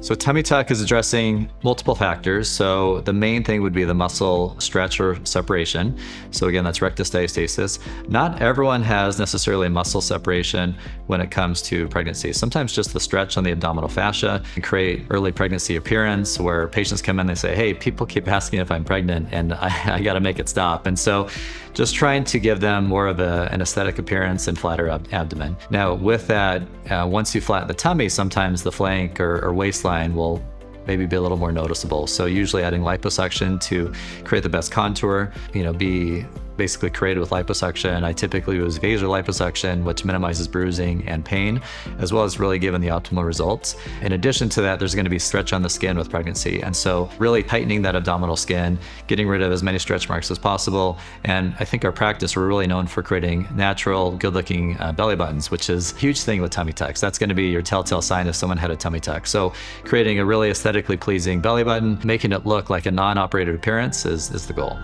So tummy tuck is addressing multiple factors. So the main thing would be the muscle stretch or separation. So again, that's rectus diastasis. Not everyone has necessarily muscle separation when it comes to pregnancy. Sometimes just the stretch on the abdominal fascia can create early pregnancy appearance where patients come in, they say, hey, people keep asking if I'm pregnant and I got to make it stop. And so just trying to give them more of an aesthetic appearance and flatter abdomen. Now with that, once you flatten the tummy, sometimes the flank or waistline will maybe be a little more noticeable. So usually adding liposuction to create the best contour, be basically created with liposuction. I typically use vaso liposuction, which minimizes bruising and pain, as well as really giving the optimal results. In addition to that, there's going to be stretch on the skin with pregnancy. And so really tightening that abdominal skin, getting rid of as many stretch marks as possible. And I think our practice, we're really known for creating natural, good-looking belly buttons, which is a huge thing with tummy tucks. That's going to be your telltale sign if someone had a tummy tuck. So creating a really aesthetically pleasing belly button, making it look like a non-operated appearance is the goal.